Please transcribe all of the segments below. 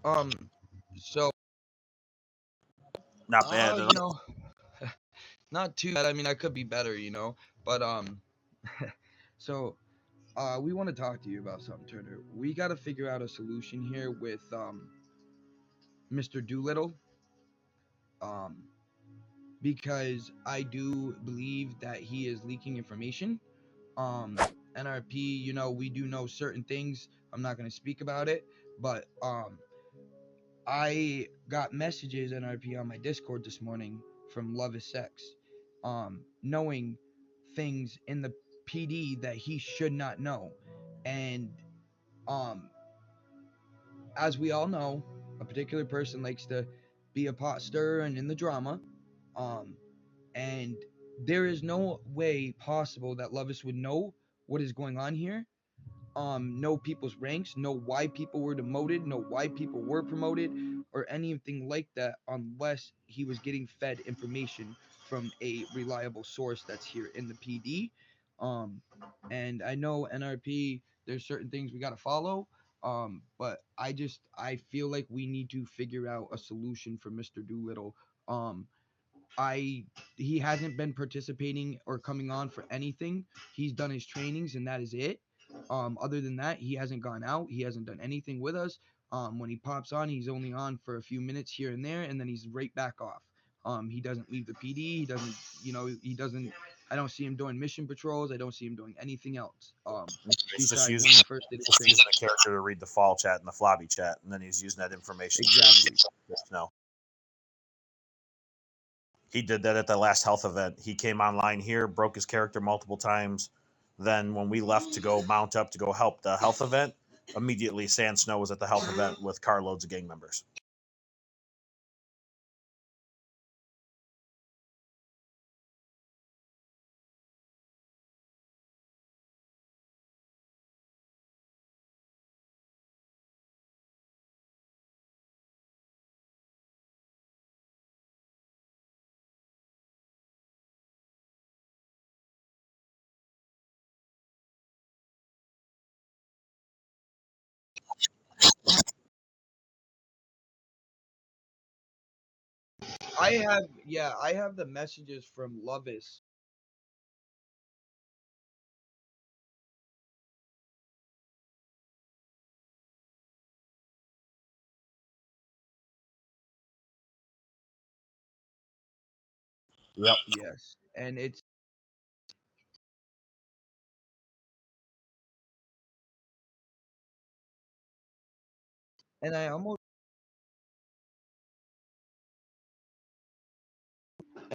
Um, so Not bad at you all. know, not too bad. I mean, I could be better, but so we want to talk to you about something, Turner. We got to figure out a solution here with Mr. Doolittle. Um, because I do believe that he is leaking information. NRP, we do know certain things. I'm not gonna speak about it, but I got messages NRP on my Discord this morning from Love is Sex, knowing things in the PD that he should not know, and um, as we all know, a particular person likes to be a pot stirrer and in the drama, um, and there is no way possible that Lovis would know what is going on here, know people's ranks, know why people were demoted, know why people were promoted, or anything like that, unless he was getting fed information from a reliable source that's here in the PD. Um, and I know NRP, there's certain things we got to follow. But I feel like we need to figure out a solution for Mr. Doolittle. Um, I He hasn't been participating or coming on for anything. He's done his trainings and that is it. Other than that, he hasn't gone out. He hasn't done anything with us. When he pops on, he's only on for a few minutes here and there, and then he's right back off. He doesn't leave the PD. He doesn't, he doesn't. I don't see him doing mission patrols. I don't see him doing anything else. It's just Besides using when he first did his just training. using a character to read the fall chat and the flobby chat, and then he's using that information. Exactly. No, he did that at the last health event. He came online here, broke his character multiple times. Then when we left to go mount up to go help the health event, immediately Sand Snow was at the health event with carloads of gang members. I have the messages from Lovis. Yep. Yes,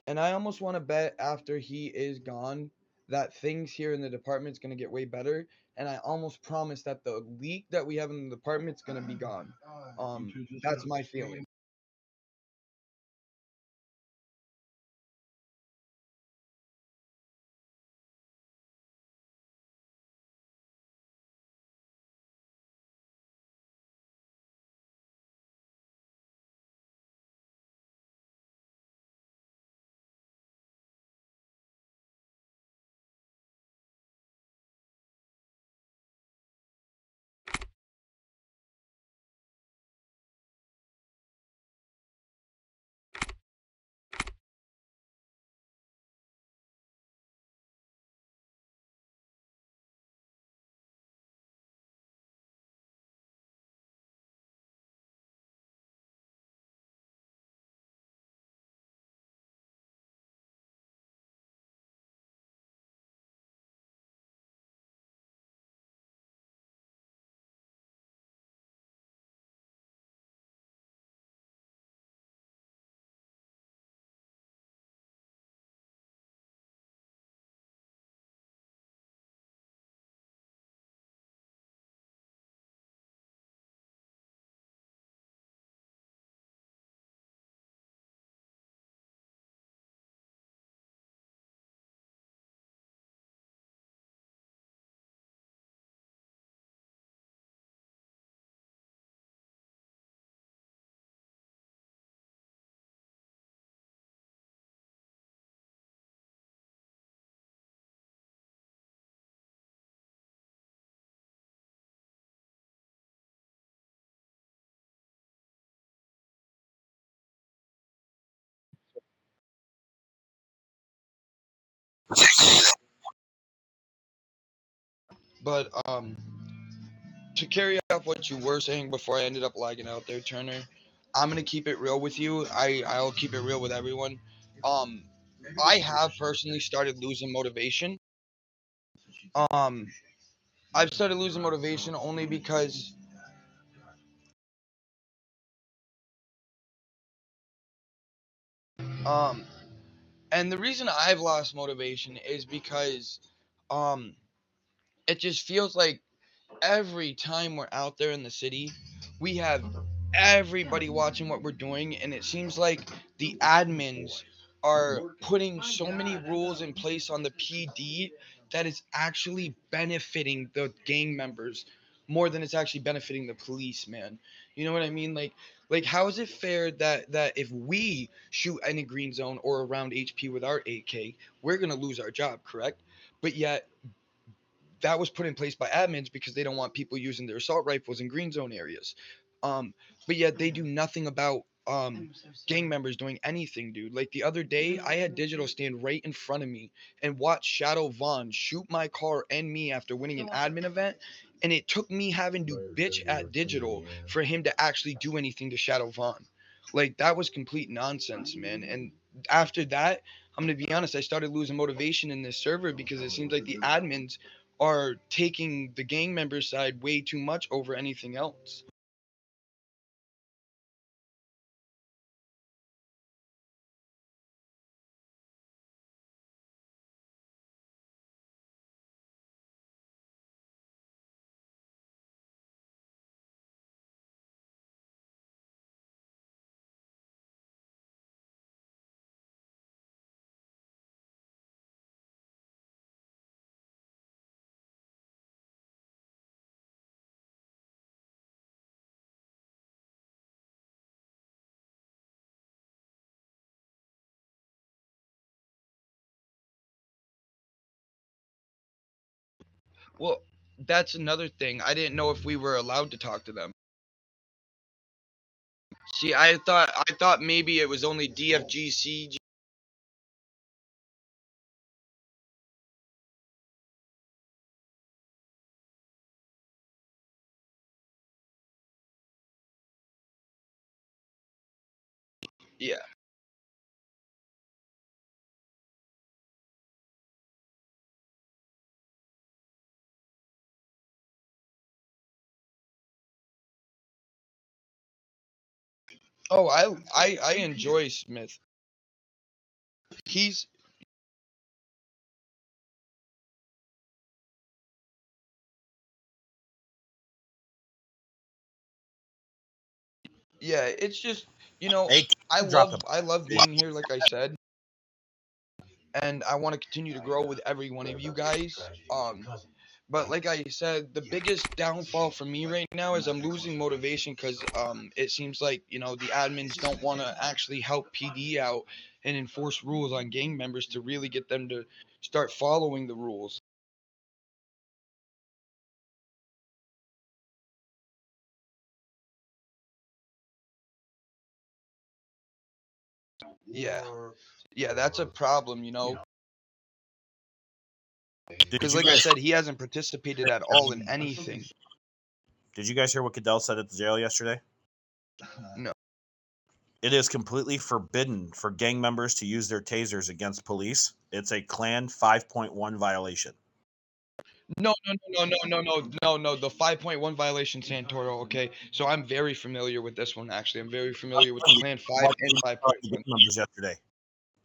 and I almost want to bet after he is gone that things here in the department's gonna get way better. And I almost promise that the leak that we have in the department's gonna be gone. That's my feeling. But to carry off what you were saying before I ended up lagging out there, Turner, I'm gonna keep it real with you. I'll keep it real with everyone. Um, I have personally started losing motivation. Um, I've started losing motivation only because um, and the reason I've lost motivation is because um, it just feels like every time we're out there in the city, we have everybody watching what we're doing, and it seems like the admins are putting so many rules in place on the PD that is actually benefiting the gang members more than it's actually benefiting the police, man. You know what I mean? Like how is it fair that if we shoot in a green zone or around HP with our AK, we're gonna lose our job, correct? But yet that was put in place by admins because they don't want people using their assault rifles in green zone areas. Um, but yet they do nothing about gang members doing anything, dude. Like the other day, I had Digital stand right in front of me and watch Shadow Vaughn shoot my car and me after winning an admin event. And it took me having to bitch at Digital for him to actually do anything to Shadow Vaughn. Like that was complete nonsense, man. And after that, I'm gonna be honest, I started losing motivation in this server because it seems like the admins are taking the gang member side way too much over anything else. Well, that's another thing. I didn't know if we were allowed to talk to them. See, I thought maybe it was only DFGC. Yeah. Oh, I enjoy Smith. He's yeah. It's just Hey, I drop love him. I love being here, like I said, and I want to continue to grow with every one of you guys. But like I said, the biggest downfall for me right now is I'm losing motivation because it seems like the admins don't want to actually help PD out and enforce rules on gang members to really get them to start following the rules. Yeah, yeah, that's a problem. Did Because you like I guys said, he hasn't participated at all in anything. did you guys hear what Cadell said at the jail yesterday? No, It is completely forbidden for gang members to use their tasers against police. It's a Clan 5.1 violation. no, no, no, no, no, no, no, no, no. The 5.1 violation, Santoro. Okay, so I'm very familiar with this one. Actually, I'm very familiar with the Clan 5 and The 5.1. gang members yesterday.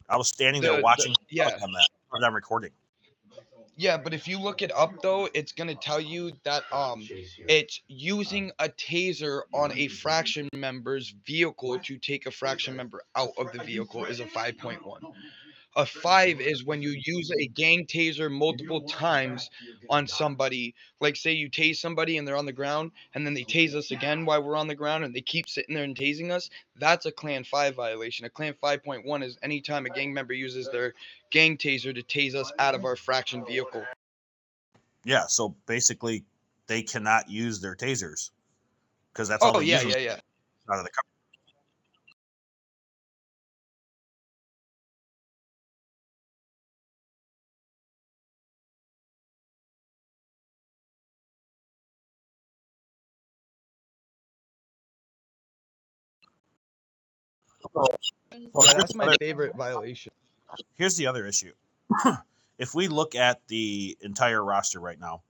I was standing there The watching yeah. on that on recording. Yeah, but if you look it up though, it's gonna tell you that it's using a taser on a fraction member's vehicle to take a fraction member out of the vehicle is a 5.1. A 5 is when you use a gang taser multiple times on somebody. Like say you tase somebody and they're on the ground and then they tase us again while we're on the ground and they keep sitting there and tasing us. That's a Clan 5 violation. A Clan 5.1 is anytime a gang member uses their gang taser to tase us out of our fraction vehicle. Yeah, so basically they cannot use their tasers because that's all Oh they yeah, use them yeah, yeah. out of the car. Yeah, that's my favorite violation. Here's the other issue. If we look at the entire roster right now,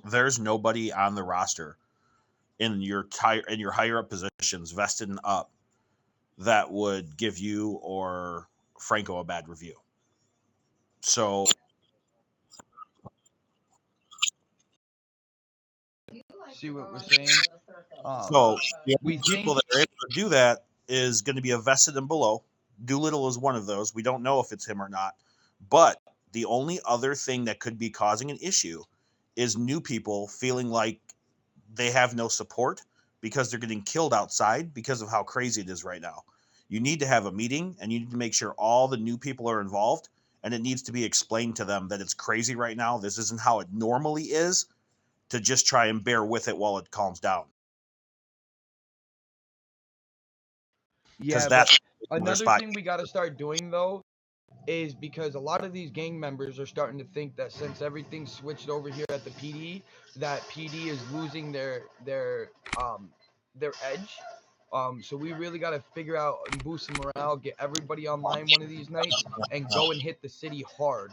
there's nobody on the roster in your higher up positions, vested and up, that would give you or Franco a bad review. So See what we're saying? So the We only people think, that are able to do that is going to be a vested and below. Doolittle is one of those. We don't know if it's him or not. But the only other thing that could be causing an issue is new people feeling like they have no support because they're getting killed outside because of how crazy it is right now. You need to have a meeting and you need to make sure all the new people are involved, and it needs to be explained to them that it's crazy right now. This isn't how it normally is, to just try and bear with it while it calms down. Because yeah, but that's their another spot. thing we got to start doing though is because a lot of these gang members are starting to think that since everything's switched over here at the PD, that PD is losing their edge. So we really got to figure out and boost some morale, get everybody online one of these nights, and go and hit the city hard.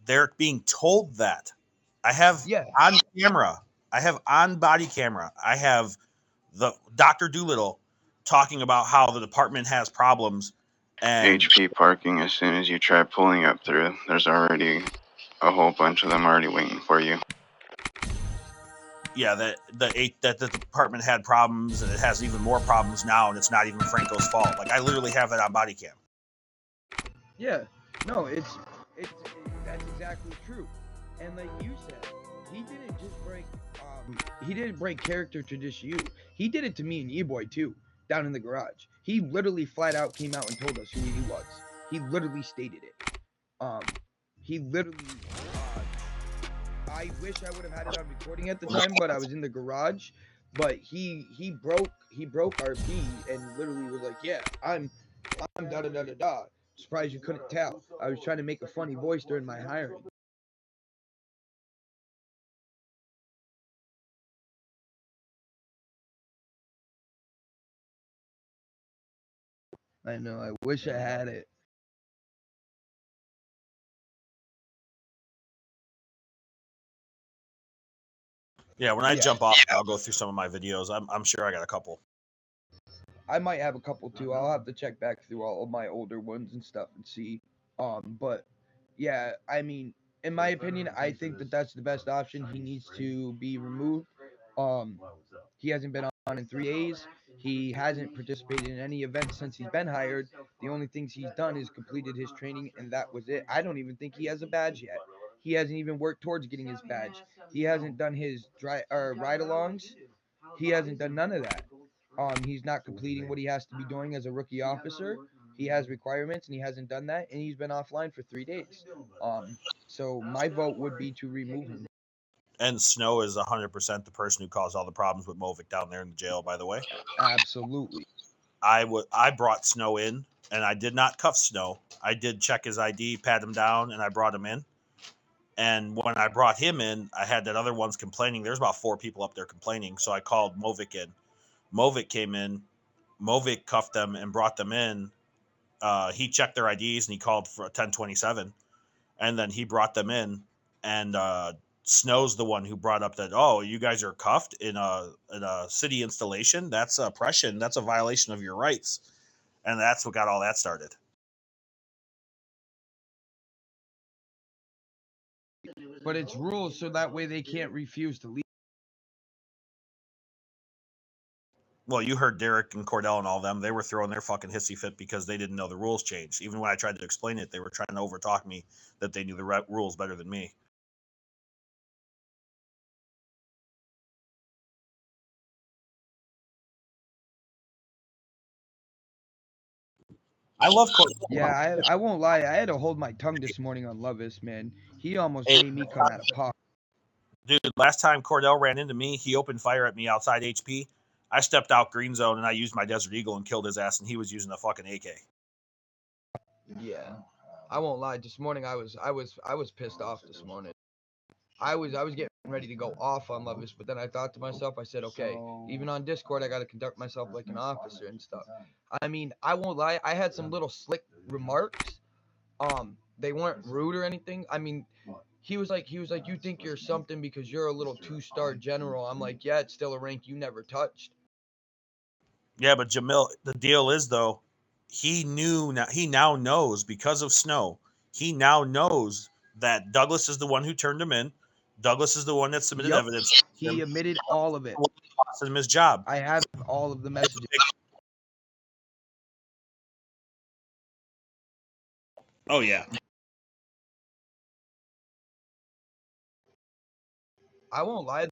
They're being told that. I have Yeah, on camera, I have on body camera, I have the Dr. Doolittle talking about how the department has problems and HP parking, as soon as you try pulling up through, there's already a whole bunch of them already waiting for you. yeah, that the department had problems and it has even more problems now, and it's not even Franco's fault. Like, I literally have that on body cam. yeah. No, that's exactly true. And like you said, he didn't just break he didn't break character to just you. He did it to me and E-Boy too, down in the garage. He literally flat out came out and told us who he was. He literally stated it. Um he literally I wish I would have had it on recording at the time, but I was in the garage. But he broke our B and literally was like, "Yeah, I'm da da da da da." Surprised you couldn't tell. I was trying to make a funny voice during my hiring. I know. I wish I had it. Yeah, when I Yeah, jump off, I'll go through some of my videos. I'm sure I got a couple. I might have a couple too. I'll have to check back through all of my older ones and stuff and see. But yeah, I mean, in my opinion, I think that that's the best option. He needs to be removed. Um, he hasn't been on in 3 days. He hasn't participated in any events since he's been hired. The only things he's done is completed his training, and that was it. I don't even think he has a badge yet. He hasn't even worked towards getting his badge. He hasn't done his ride-alongs. He hasn't done none of that. He's not completing what he has to be doing as a rookie officer. He has requirements and he hasn't done that, and he's been offline for 3 days. So my vote would be to remove him. And Snow is 100% the person who caused all the problems with Movic down there in the jail, by the way. Absolutely. I brought Snow in, and I did not cuff Snow. I did check his ID, pat him down, and I brought him in. And when I brought him in, I had that other one's complaining. There's about 4 people up there complaining, so I called Movic in. Movic came in. Movic cuffed them and brought them in. He checked their IDs and he called for a 1027, and then he brought them in. And Snow's the one who brought up that, oh, you guys are cuffed in a city installation. That's oppression. That's a violation of your rights, and that's what got all that started. But it's rules so that way they can't refuse to leave. Well, you heard Derek and Cordell and all them. They were throwing their fucking hissy fit because they didn't know the rules changed. Even when I tried to explain it, they were trying to overtalk me that they knew the rules better than me. I love Cordell. Yeah, I won't lie. I had to hold my tongue this morning on Lovis, man. He almost made me come out of pocket. Dude, last time Cordell ran into me, he opened fire at me outside HP. I stepped out green zone and I used my Desert Eagle and killed his ass, and he was using a fucking AK. Yeah, I won't lie. This morning I was pissed off this morning. I was getting ready to go off on Levis, but then I thought to myself, I said, okay, even on Discord, I got to conduct myself like an officer and stuff. I mean, I won't lie, I had some little slick remarks. They weren't rude or anything. I mean, he was like, you think you're something because you're a little 2-star general. I'm like, yeah, it's still a rank you never touched. Yeah, but Jamil, the deal is though, he now knows because of Snow. He now knows that Douglas is the one who turned him in. Douglas is the one that submitted Yep, evidence. he admitted all of it. Cost him his job. I have all of the messages. Oh yeah. I won't lie.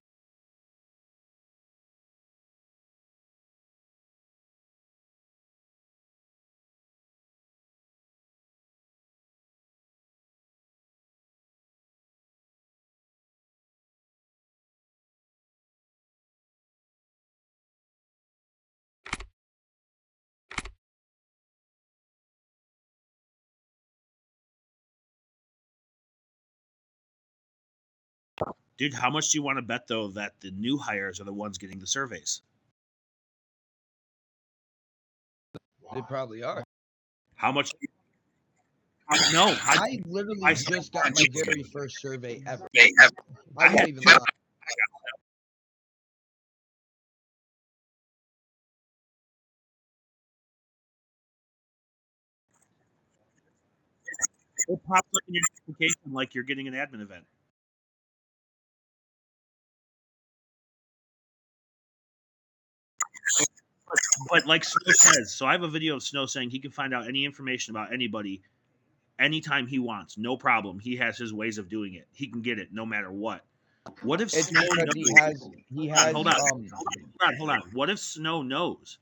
Dude, how much do you want to bet though that the new hires are the ones getting the surveys? They probably are. How much? No, I literally I- just got my very first survey ever. I I won't even lie. it pops up in your notification like you're getting an admin event. But like Snow says, so I have a video of Snow saying he can find out any information about anybody anytime he wants, no problem. He has his ways of doing it. He can get it no matter what. What if It's Snow because knows? he has Hold on. What if Snow knows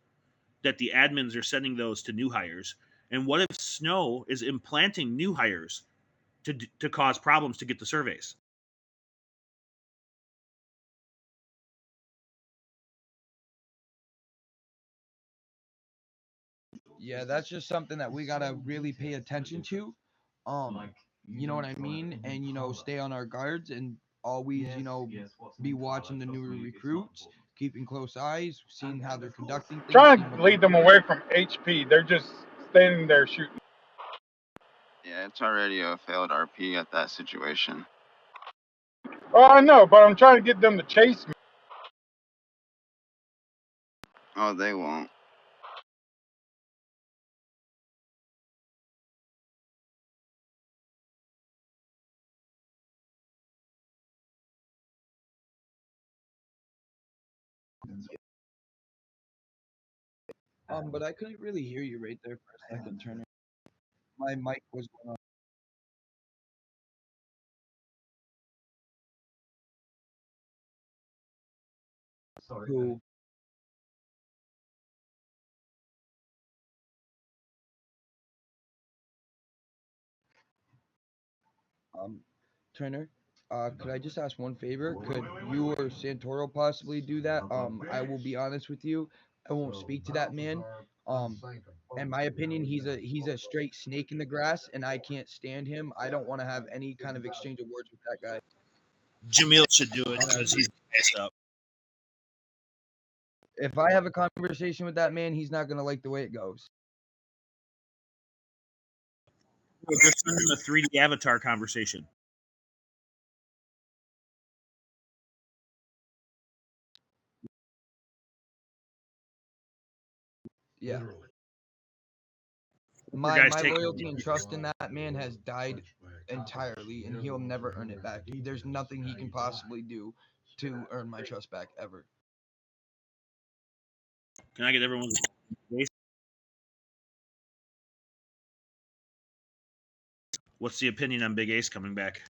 that the admins are sending those to new hires? And what if Snow is implanting new hires to cause problems to get the surveys? yeah, that's just something that we gotta really pay attention to. You know what I mean? And stay on our guards and always, be watching the newer recruits, keeping close eyes, seeing how they're conducting things. Trying seeing to what lead them away from HP. They're just standing there shooting. Yeah, it's already a failed RP at that situation. Oh, I know, but I'm trying to get them to chase me. Oh, they won't. But I couldn't really hear you right there for a second, Turner. My mic was going on. Who? Turner, could I just ask one favor? Could you or Santoro possibly do that? I will be honest with you. I won't speak to that man. In my opinion, he's a straight snake in the grass, and I can't stand him. I don't want to have any kind of exchange of words with that guy. Jamil should do it because he's messed up. If I have a conversation with that man, he's not gonna like the way it goes. Just send him a 3D avatar conversation. Yeah. Literally. My Guys, take loyalty and trust in that man has died entirely, and he'll never earn it back. There's nothing he can possibly do to earn my trust back ever. Can I get everyone's base? What's the opinion on Big Ace coming back?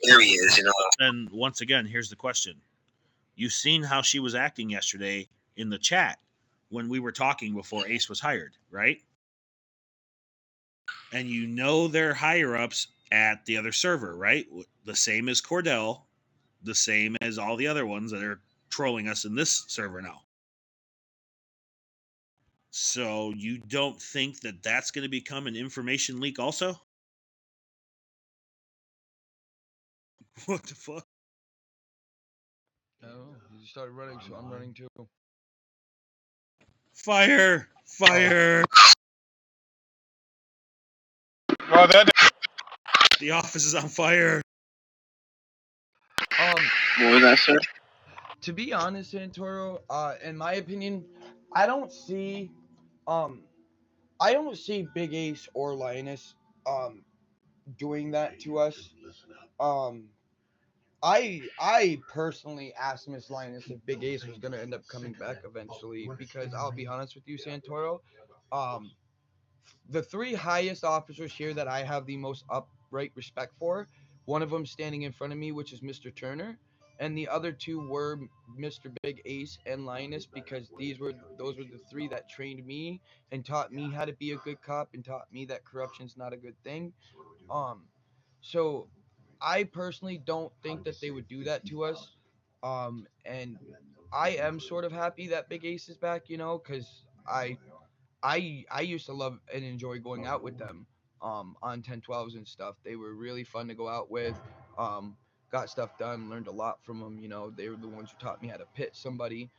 Areas, And once again, here's the question: You seen how she was acting yesterday in the chat when we were talking before Ace was hired, right? And you know they're higher ups at the other server, right? The same as Cordell, the same as all the other ones that are trolling us in this server now. So you don't think that that's going to become an information leak also? What the fuck? Oh, you started running, so I'm running too. Fire! Fire! Well, that The office is on fire. What was that, sir? To be honest, Santoro, in my opinion, I don't see, I don't see Big Ace or Linus, doing that to us. Um, I personally asked Miss Linus if Big Ace was gonna end up coming back eventually because I'll be honest with you, Santoro, um, the three highest officers here that I have the most upright respect for, one of them standing in front of me, which is Mr. Turner, and the other two were Mr. Big Ace and Linus because those were the three that trained me and taught me how to be a good cop and taught me that corruption's not a good thing. Um, so I personally don't think that they would do that to us. And I am sort of happy that Big Ace is back, because I used to love and enjoy going out with them on 1012s and stuff. They were really fun to go out with. Got stuff done, learned a lot from them. They were the ones who taught me how to pit somebody.